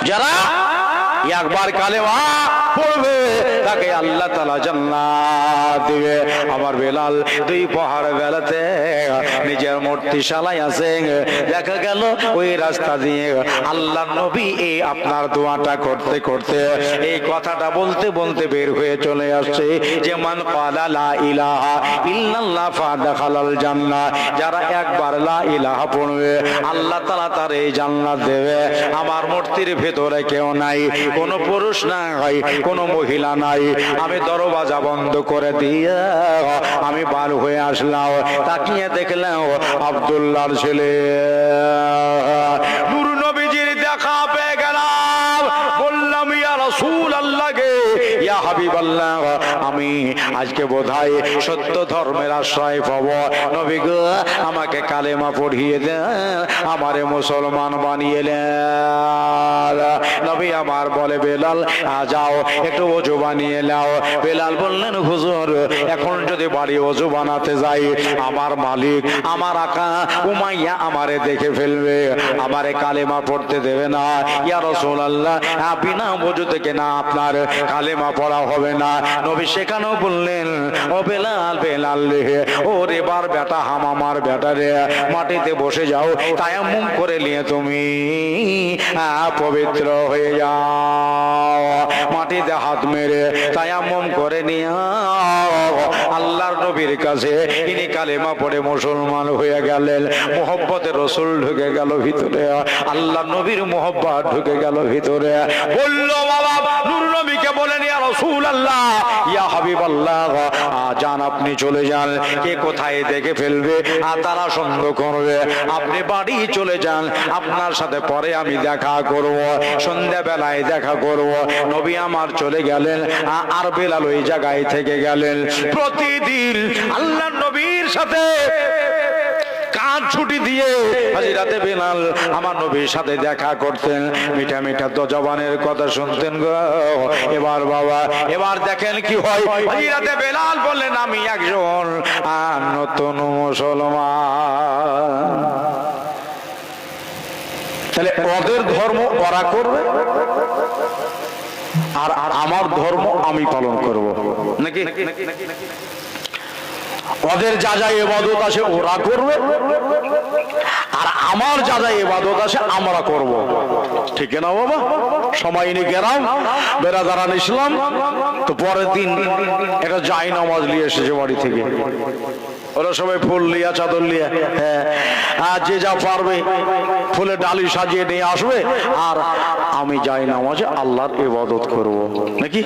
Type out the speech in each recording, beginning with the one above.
যারা একবার কালেমা পড়বে তাকে আল্লাহ তাআলা জান্নাত দিবে। আমার বেলাল দুই পাহাড় বেলাতে নিজের মূর্তিশালায় আছে, দেখা গেল ওই রাস্তা দিয়ে আল্লাহ নবী এই আপনার দোয়াটা করতে করতে এই কথাটা বলতে বলতে বের হয়ে চলে আসছে যে মান ক্বালা লা ইলাহা ইল্লাল্লাহ ফাদাখালাল জান্নাহ, যারা একবার লা ইলাহা পড়বে আল্লাহ তাআলা তার এই জান্নাত দেবে। আমার মূর্তির ভেতরে কেউ নাই, কোন পুরুষ নাই, কোন মহিলা নাই, আমি দরওয়াজা বন্ধ করে দিয়ে আমি বার হয়ে আসলাম, তাকিয়ে দেখলাম আব্দুল্লাহর ছেলে নূর নবীজির দেখা পেয়ে গেলাম। বললাম ইয়া রাসূলুল্লাহ গে, ইয়া হাবিবাল্লাহ, আমি আজকে বোধহয় সত্য ধর্মের আশ্রয় পাবো। নবী গো আমাকে কালেমা পড়িয়ে দেন, আমারে মুসলমান বানিয়ে দেন। নবী আমার বলে বেলাল যাও একটু ওযু বানিয়ে নাও। বেলাল বললেন হুজুর এখন যদি বাড়ি ওযু বানাতে যাই আমার মালিক আমার আকা উমাইয়া আমারে দেখে ফেলবে, আমারে কালেমা পড়তে দেবে না। ইয়া রাসূলুল্লাহ বিনা ওযু থেকে না আপনার কালেমা পড়া হবে না। নবী সেখানেও বললেন ও বেলাল বেলাল রে, ওর এবার বেটা হামামার বেটা রে, মাটিতে বসে যাও, তায়াম্মুম করে নিয়ে তুমি পবিত্র হয়ে যাও। মাটিতে হাত মেরে তায়াম্মুম করে নিয়ে আল্লাহর নবীর কাছে ইনি কালেমা পড়ে মুসলমান হয়ে গেলেন। মোহব্বতে রসুল ঢুকে গেল ভিতরে, আল্লাহ নবীর মোহব্বত ঢুকে গেল ভিতরে। বলল বাবা নূর নবীকে বলেন ইয়া রাসূলুল্লাহ ইয়া হাবিবাল্লাহ যান আপনি চলে যান, কে কোথায় দেখে ফেলবে আর তারা সন্দেহ করবে, আপনি বাড়ি চলে যান, আপনার সাথে পরে আমি দেখা করব, সন্ধ্যাবেলায় দেখা করব। নবী আমার চলে গেলেন, আর বেলাল ওই জায়গায় থেকে গেলেন। প্রতিদিন আল্লাহ নবীর সাথে কাজ ছুটি দিয়ে হাজিরাতে বেলাল আমার নবীর সাথে দেখা করতেন, মিঠা মিঠা তো জবানের কথা শুনতেন গো। এবার বাবা এবার দেখেন কি হয়। হাজিরাতে বেলাল বললেন আমি একজন নতুন মুসলমান। তাহলে ওদের ধর্ম ওরা করবে আর আমার ধর্ম আমি পালন করব নাকি? ওদের যা যা ইবাদত আছে ওরা করবে আর আমার যা যা ইবাদত আছে আমরা করব, ঠিক না বাবা? সময় নিয়ে গেলাম বেরাদারান ইসলাম, তো পরের দিন একটা জায় নামাজ নিয়ে এসেছে বাড়ি থেকে। ওরা সবাই ফুল লিয়া চাদর লিয়া, হ্যাঁ, আর যে যা পারবে ফুলের ডালি সাজিয়ে নিয়ে আসবে, আর আমি যাই নামাজে আল্লাহর ইবাদত করব নাকি?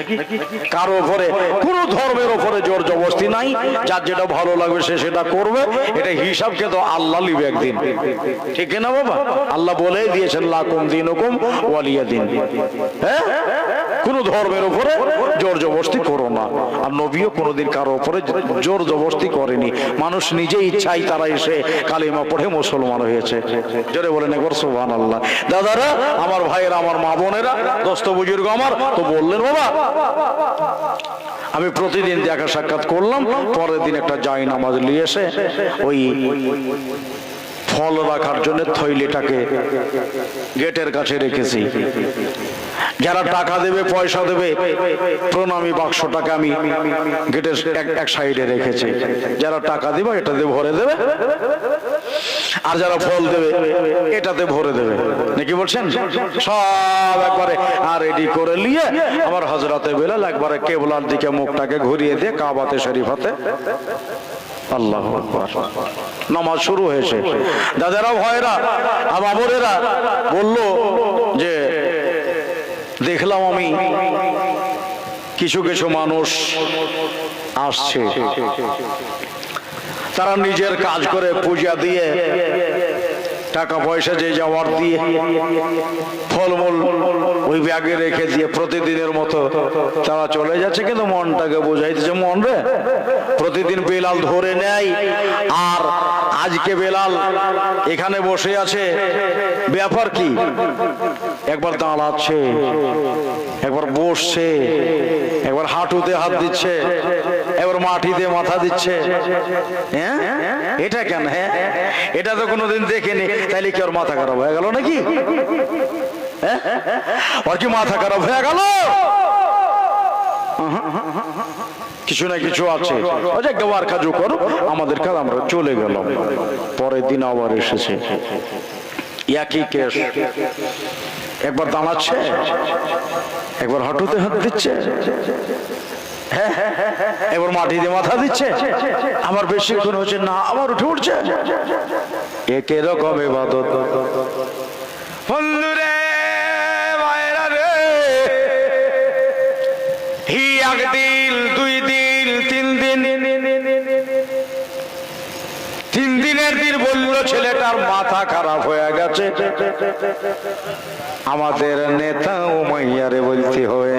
কারো উপরে কোন ধর্মের উপরে জোর জবরদস্তি নাই, যার যেটা ভালো লাগবে সে সেটা করবে। এটা হিসাবকে তো আল্লাহ লিবে একদিন, ঠিক না বাবা? আল্লাহ বলেই দিয়েছেন লাকুম দীনুকুম ওয়ালিয়া দিন। হ্যাঁ, কোন ধর্মের উপরে জোর জবরদস্তি করো না। আর নবীও কোনোদিন কারো উপরে জোর জবরদস্তি করেনি, মানুষ নিজে ইচ্ছাই তারা এসে কালিমা পড়ে মুসলমান হয়েছে। জোরে বলেন একবার সুবহানাল্লাহ। দাদারা আমার ভাইয়েরা আমার মা বোনেরা দোস্ত বুজুর্গ আমার, তো বললেন বাবা আমি প্রতিদিন দেখা সাক্ষাৎ করলাম, পরের দিন একটা জায় নামাজ নিয়ে এসে ওই ফল রাখার জন্য থৈলিটাকে গেটের কাছে রেখেছি। যারা টাকা দেবে পয়সা দেবে প্রণামী বাক্সটাকে আমি গেটের এক সাইডে রেখেছি। যারা টাকা দেবে এটাতে ভরে দেবে, আর যারা ফল দেবে এটাতে ভরে দেবে, নাকি বলছেন? সব একবারে আর রেডি করে নিয়ে আমার হযরতে বেলাল একবারে কেবলার দিকে মুখটাকে ঘুরিয়ে দিয়ে কাবাতে শরীফাতে আল্লাহু আকবার নামাজ শুরু হয়েছে। দাদারা ভাইরা বাবুরেরা বলল যে দেখলাম আমি কিছু কিছু মানুষ আসছে, তারা নিজের কাজ করে পূজা দিয়ে টাকা পয়সা যে যাওয়ার দিয়ে ফলমূল ওই ব্যাগে রেখে দিয়ে প্রতিদিনের মতো তারা চলে যাচ্ছে, কিন্তু মনটাকে বোঝাইতেছে মন রে প্রতিদিন বেলাল ধরে নেয়, আর আজকে বেলাল এখানে বসে আছে, ব্যাপার কি? একবার দাঁড়াচ্ছে, একবার বসছে, একবার হাঁটুতে হাত দিচ্ছে, এবার মাটিতে মাথা দিচ্ছে। হ্যাঁ, এটা কেন? হ্যাঁ, এটা তো কোনোদিন দেখেনি, তাইলে কি ওর মাথা খারাপ হয়ে গেল নাকি? ওর কি মাথা খারাপ হয়ে গেল? কিছু না কিছু আছে, গেওয়ার কাজ করো, আমাদের কাজ, আমরা চলে গেলাম। পরের দিন আবার এসেছে, একই কেস। একবার দাঁড়াচ্ছে, একবার হাঁটুতে হাত দিচ্ছে, এবার মাটিতে মাথা দিচ্ছে, আবার বেশিক্ষণ হচ্ছে না, আবার উঠে উঠছে। একই রকম ইবাদত। বন্ধুরে ভাইরা রে, একদিন, 2 দিন, 3 দিন, 3 দিনের দিন বলল ছেলেটার মাথা খারাপ হয়ে গেছে। আমাদের নেতা উমাইয়ারে বলতে হয়,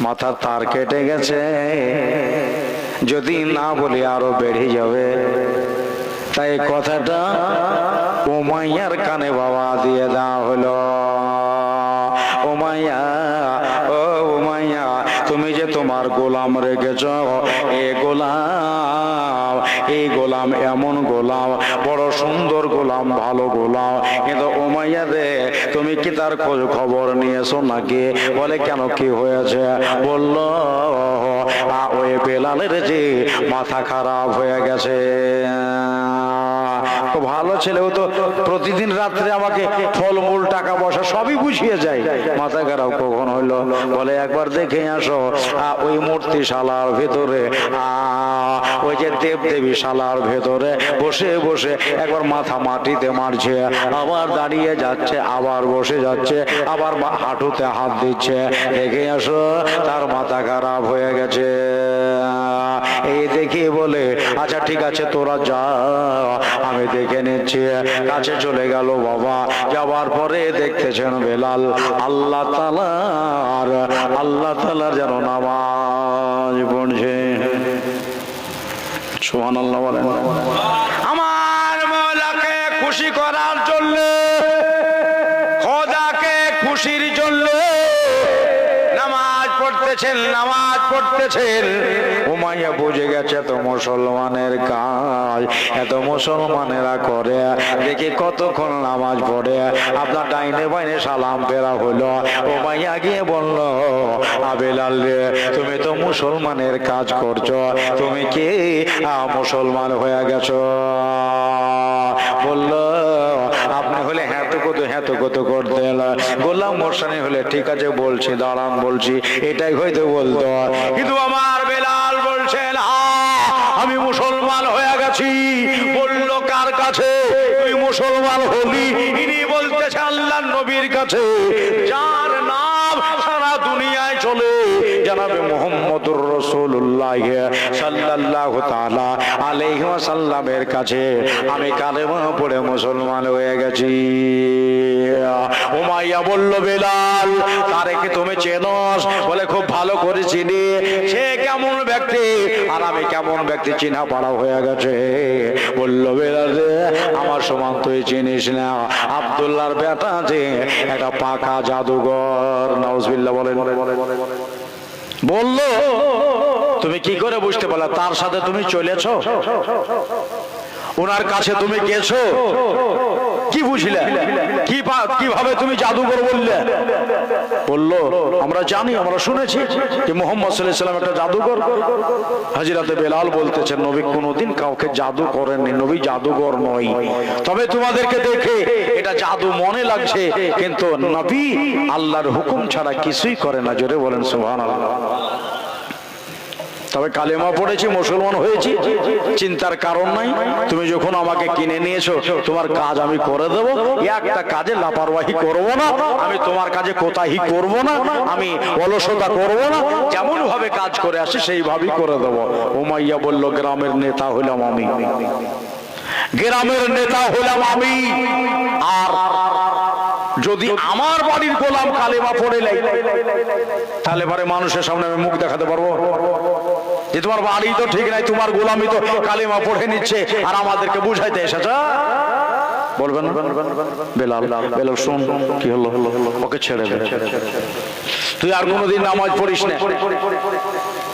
মাথা তার কেটে গেছে, যদি না বলি আরো বেড়ে যাবে। তাই কথাটা উমাইয়ার কানে বাবা দিয়ে দেওয়া হলো। উমাইয়া, ও উমাইয়া, তুমি যে তোমার গোলাম রেখেছ, এই গোলাম এমন গোলাম, বড় সুন্দর গোলাম, ভালো গোলাম, কিন্তু উমাইয়া রে তুমি কি তার খোঁজ খবর নিয়েছো নাকি? বলে কেন, কি হয়েছে? বলল ওই বেলালের যে মাথা খারাপ হয়ে গেছে। ভালো ছেলে, ও তো প্রতিদিন রাত্রে আমাকে ফলমূল, টাকা পয়সা সবই বুঝিয়ে যায়। মাথা খারাপ কখন হইলো? বলে একবার দেখে আসো ওই মূর্তিশালার ভেতরে, ওই যে দেবদেবী শালার ভেতরে বসে বসে একবার মাথা মাটিতে মারছে, আবার দাঁড়িয়ে যাচ্ছে, আবার বসে যাচ্ছে, আবার হাঁটুতে হাত দিচ্ছে। দেখে আসো, তার মাথা খারাপ হয়ে গেছে। এই দেখি বলে আচ্ছা ঠিক আছে তোরা যা, আমি দেখে নিচ্ছি। কাছে চলে গেল বাবা। যাওয়ার পরে দেখতেছেন বেলাল আল্লাহ তাআলার যেন নামাজ পড়ছে। সুবহানাল্লাহ বলেন। আমার মওলাকে খুশি করার জন্য, খোদাকে খুশির জন্য নামাজ পড়তেছেন। উমাইয়া বুঝে গেছে তো মুসলমানের কাজ, এত মুসলমানেরা করে। দেখি কতক্ষণ নামাজ পড়ে, আপনার ডাইনে বাইনে সালাম ফেরা হলো। উমাইয়া গিয়ে বলল, বেলাল রে, তুমি তো মুসলমানের কাজ করছো, তুমি কি মুসলমান হয়ে গেছো? বলল আপনি হলে হ্যাঁ তো করতে গোলাম মোরসানি হলে ঠিক আছে বলছি, দাঁড়ান বলছি, এটাই হয়তো বলতো। কিন্তু আমার বেলাল বলছেন আমি মুসলমান হয়ে গেছি। বলল কার কাছে তুই মুসলমান হলি? ইনি বলতেছে আল্লাহর নবীর কাছে, যার নাম সারা দুনিয়ায় চলে, জনাবে মুহাম্মদুর রাসূলুল্লাহ সাল্লাল্লাহু তাআলা আলাইহি ওয়াসাল্লামের কাছে আমি কালেমা পড়ে মুসলমান হয়ে গেছি। উমাইয়া বলল বেলাল, তারে কি তুমি চেনস? বলে খুব ভালো করে চিনি। সে কেমন ব্যক্তি আর আমি কেমন ব্যক্তি চিনা পড়া হয়ে গেছে। বলল বেলাল রে, আমার সমান তুই চিনিস না, আব্দুল্লাহর বেটা যে একটা পাকা জাদুঘর। নাউজুবিল্লাহ বলেন। বলল তুমি কি করে বুঝতে পারলা? তার সাথে তুমি চলেছো, ওনার কাছে তুমি গেছো, কি বুঝলে? কিভাবে তুমি জাদুঘর বললে? বললো আমরা জানি, আমরা শুনেছি যে মুহাম্মদ সাল্লাল্লাহু আলাইহি ওয়াসাল্লাম একটা জাদুঘর। হযরত বেলাল বলতেছেন নবী কোনোদিন কাউকে জাদু করেননি, নবী জাদুঘর নয়। তবে তোমাদেরকে দেখে এটা জাদু মনে লাগছে, কিন্তু নবী আল্লাহর হুকুম ছাড়া কিছুই করে না। জোরে বলেন সুবহানাল্লাহ। তবে কালেমা পড়েছি, মুসলমান হয়েছি, চিন্তার কারণ নাই। তুমি যখন আমাকে কিনে নিয়েছো, তোমার কাজ আমি করে দেবো। একটা কাজে লাপরওয়াহি করব না, আমি তোমার কাজে কোতাহি করব না, আমি অলসতা করব না, যেমন ভাবে কাজ করে আসি সেইভাবেই করে দেবো। উমাইয়া বলল গ্রামের নেতা হলাম আমি, গ্রামের নেতা হলাম আমি, আর যদি আমার বাড়ির গোলাম কালেমা পড়ে লাই, তাহলে পরে মানুষের সামনে আমি মুখ দেখাতে পারবো যে তোমার বাড়ি তো ঠিক নাই, তোমার গোলামি তো কালেমা পড়ে নিচ্ছে, আর আমাদেরকে বুঝাইতে এসেছ। বলবেন বেলাল, বেলাল শোন কি হলো, ওকে ছেড়ে দে। তুই আর কোনোদিন নামাজ পড়িস না,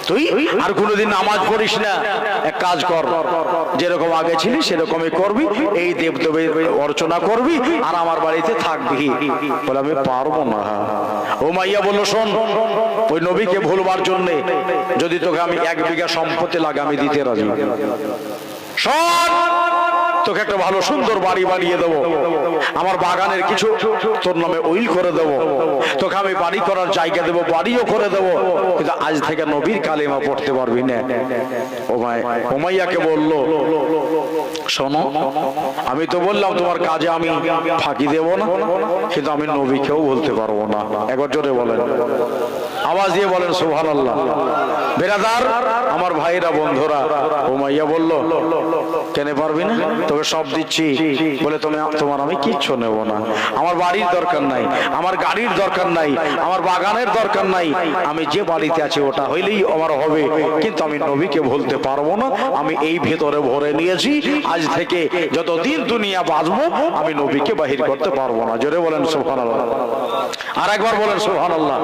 তুই আর কোনোদিন নামাজ পড়িস না। এক কাজ কর, যেরকম আগে ছিলি সেরকমই করবি, এই দেবদেবের অর্চনা করবি আর আমার বাড়িতে থাকবি। বলে আমি পারবো না। উমাইয়া বলল, শোন, ওই নবীকে ভুলবার জন্য যদি তোকে আমি 1 বিঘা সম্পত্তি লাগে আমি দিতে রাজি। শোন, তোকে একটা ভালো সুন্দর বাড়ি বানিয়ে দেবো, আমার বাগানের কিছু তোর নামে উইল করে দেবো, তোকে আমি বাড়ি করার জায়গা দেবো, বাড়িও করে দেবো, কিন্তু আজ থেকে নবীর কালেমা পড়তে পারবি না। উমাইয়াকে বলল, শোনো, আমি তো বললাম তোমার কাজে আমি ফাঁকি দেব না, কিন্তু আমি নবীকেও বলতে পারবো না। একবার জোরে বলেন, আওয়াজ দিয়ে বলেন সুবহানাল্লাহ। বেরাদার, আমার ভাইরা, বন্ধুরা, উমাইয়া বলল, কেন পারবি না? তোকে সব দিচ্ছি। বলে তোমার আমি কিচ্ছু নেব না, আমার বাড়ির দরকার নাই, আমার গাড়ির দরকার নাই, আমার বাগানের দরকার নাই, আমি যে বাড়িতে আছি ওটা হইলেই আমার হবে, কিন্তু আমি নবীকে বলতে পারবো না। আমি এই ভেতরে ভরে নিয়েছি, আজ থেকে যতদিন দুনিয়া বাঁচবো আমি নবীকে বাহির করতে পারবো না। জোরে বলেন সুবহানাল্লাহ। আর একবার বলেন সুবহানাল্লাহ।